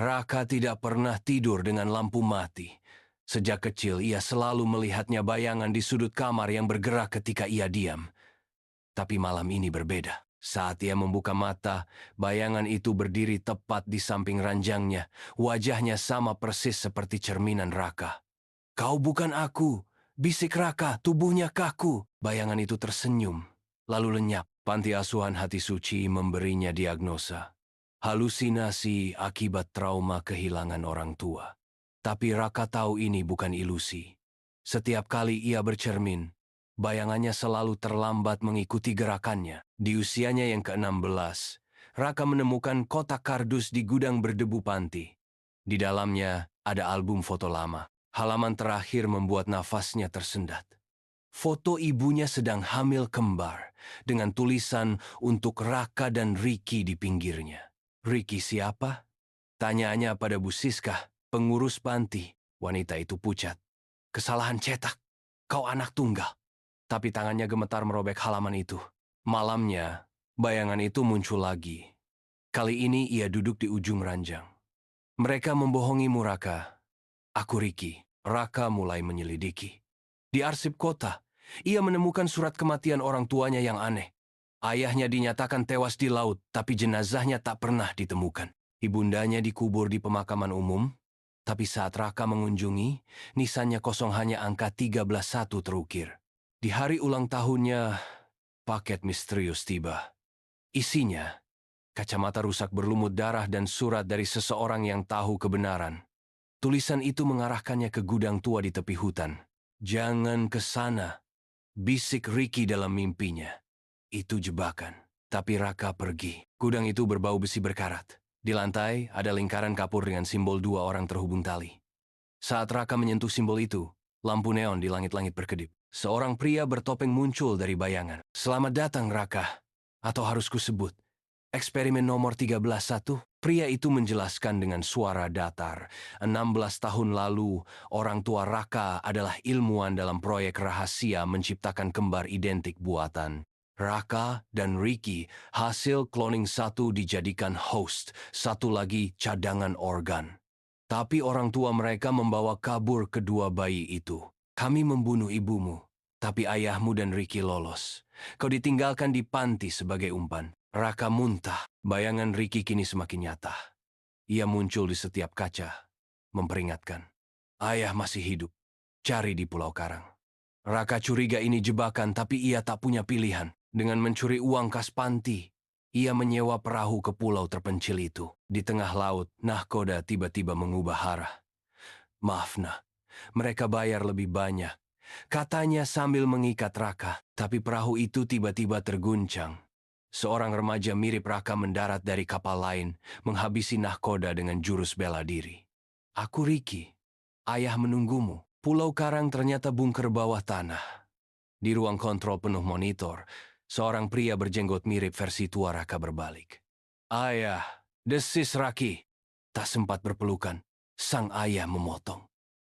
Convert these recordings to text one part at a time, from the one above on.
Raka tidak pernah tidur dengan lampu mati. Sejak kecil ia selalu melihatnya bayangan di sudut kamar yang bergerak ketika ia diam. Tapi malam ini berbeda. Saat ia membuka mata, bayangan itu berdiri tepat di samping ranjangnya. Wajahnya sama persis seperti cerminan Raka. "Kau bukan aku," bisik Raka, "tubuhnya kaku." Bayangan itu tersenyum, lalu lenyap. Panti asuhan Hati Suci memberinya diagnosa halusinasi akibat trauma kehilangan orang tua. Tapi Raka tahu ini bukan ilusi. Setiap kali ia bercermin, bayangannya selalu terlambat mengikuti gerakannya. Di usianya yang ke-16, Raka menemukan kotak kardus di gudang berdebu panti. Di dalamnya ada album foto lama. Halaman terakhir membuat nafasnya tersendat. Foto ibunya sedang hamil kembar dengan tulisan untuk Raka dan Ricky di pinggirnya. "Ricky siapa?" Tanyaannya pada Bu Siskah, pengurus panti. Wanita itu pucat. "Kesalahan cetak. Kau anak tunggal." Tapi tangannya gemetar merobek halaman itu. Malamnya, bayangan itu muncul lagi. Kali ini ia duduk di ujung ranjang. "Mereka membohongimu, Raka." "Aku Ricky." Raka mulai menyelidiki. Di arsip kota, ia menemukan surat kematian orang tuanya yang aneh. Ayahnya dinyatakan tewas di laut, tapi jenazahnya tak pernah ditemukan. Ibundanya dikubur di pemakaman umum, tapi saat Raka mengunjungi, nisannya kosong, hanya angka 13.1 terukir. Di hari ulang tahunnya, paket misterius tiba. Isinya, kacamata rusak berlumut darah dan surat dari seseorang yang tahu kebenaran. Tulisan itu mengarahkannya ke gudang tua di tepi hutan. "Jangan ke sana," bisik Ricky dalam mimpinya. Itu jebakan. Tapi Raka pergi. Gudang itu berbau besi berkarat. Di lantai ada lingkaran kapur dengan simbol dua orang terhubung tali. Saat Raka menyentuh simbol itu, lampu neon di langit-langit berkedip. Seorang pria bertopeng muncul dari bayangan. "Selamat datang, Raka. Atau harus kusebut eksperimen nomor 13.1. Pria itu menjelaskan dengan suara datar. 16 tahun lalu, orang tua Raka adalah ilmuwan dalam proyek rahasia menciptakan kembar identik buatan. Raka dan Ricky, hasil cloning satu dijadikan host, satu lagi cadangan organ. Tapi orang tua mereka membawa kabur kedua bayi itu. "Kami membunuh ibumu, tapi ayahmu dan Ricky lolos. Kau ditinggalkan di panti sebagai umpan." Raka muntah. Bayangan Ricky kini semakin nyata. Ia muncul di setiap kaca, memperingatkan. Ayah masih hidup. Cari di Pulau Karang. Raka curiga ini jebakan, tapi ia tak punya pilihan. Dengan mencuri uang kas panti, ia menyewa perahu ke pulau terpencil itu. Di tengah laut, nahkoda tiba-tiba mengubah arah. "Maaf, Nah, mereka bayar lebih banyak," katanya sambil mengikat Raka. Tapi perahu itu tiba-tiba terguncang. Seorang remaja mirip Raka mendarat dari kapal lain, menghabisi nahkoda dengan jurus bela diri. "Aku Ricky. Ayah menunggumu." Pulau Karang ternyata bunker bawah tanah. Di ruang kontrol penuh monitor, seorang pria berjenggot mirip versi tua Raka berbalik. "Ayah, desis Raki." Tak sempat berpelukan, sang ayah memotong.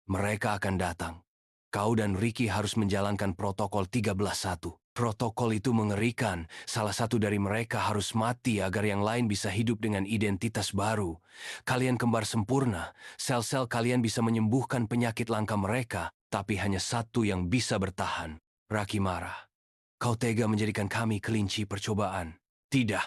"Mereka akan datang. Kau dan Ricky harus menjalankan protokol 13.1. Protokol itu mengerikan. Salah satu dari mereka harus mati agar yang lain bisa hidup dengan identitas baru. Kalian kembar sempurna. Sel-sel kalian bisa menyembuhkan penyakit langka mereka, tapi hanya satu yang bisa bertahan." Raki marah. "Kau tega menjadikan kami kelinci percobaan." "Tidak.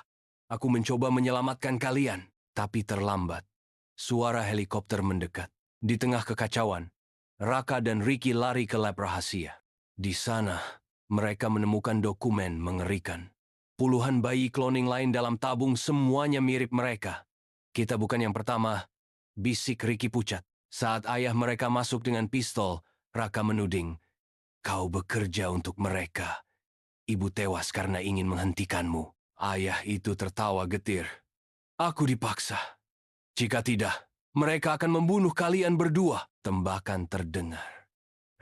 Aku mencoba menyelamatkan kalian." Tapi terlambat. Suara helikopter mendekat. Di tengah kekacauan, Raka dan Ricky lari ke lab rahasia. Di sana, mereka menemukan dokumen mengerikan. Puluhan bayi cloning lain dalam tabung, semuanya mirip mereka. "Kita bukan yang pertama," bisik Ricky pucat. Saat ayah mereka masuk dengan pistol, Raka menuding, "Kau bekerja untuk mereka. Ibu tewas karena ingin menghentikanmu." Ayah itu tertawa getir. "Aku dipaksa. Jika tidak, mereka akan membunuh kalian berdua." Tembakan terdengar.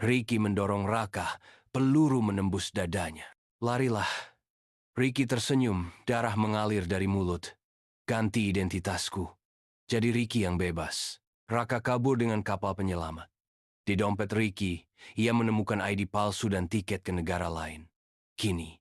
Ricky mendorong Raka, peluru menembus dadanya. "Larilah." Ricky tersenyum, darah mengalir dari mulut. "Ganti identitasku. Jadi Ricky yang bebas." Raka kabur dengan kapal penyelamat. Di dompet Ricky, ia menemukan ID palsu dan tiket ke negara lain. Kini,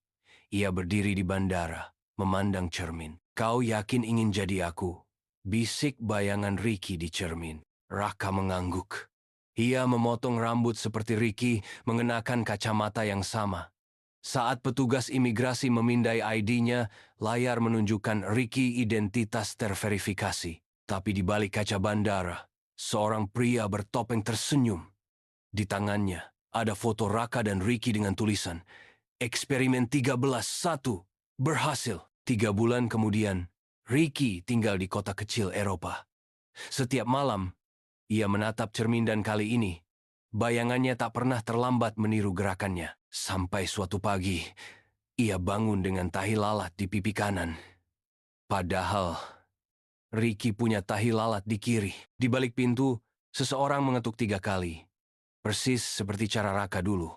ia berdiri di bandara, memandang cermin. "Kau yakin ingin jadi aku?" Bisik bayangan Ricky di cermin. Raka mengangguk. Ia memotong rambut seperti Ricky, mengenakan kacamata yang sama. Saat petugas imigrasi memindai ID-nya, layar menunjukkan Ricky identitas terverifikasi. Tapi di balik kaca bandara, seorang pria bertopeng tersenyum. Di tangannya ada foto Raka dan Ricky dengan tulisan, "Eksperimen 13-1 berhasil." 3 bulan kemudian, Ricky tinggal di kota kecil Eropa. Setiap malam, ia menatap cermin dan kali ini, bayangannya tak pernah terlambat meniru gerakannya. Sampai suatu pagi, ia bangun dengan tahi lalat di pipi kanan. Padahal, Ricky punya tahi lalat di kiri. Di balik pintu, seseorang mengetuk 3 kali. Persis seperti cara Raka dulu.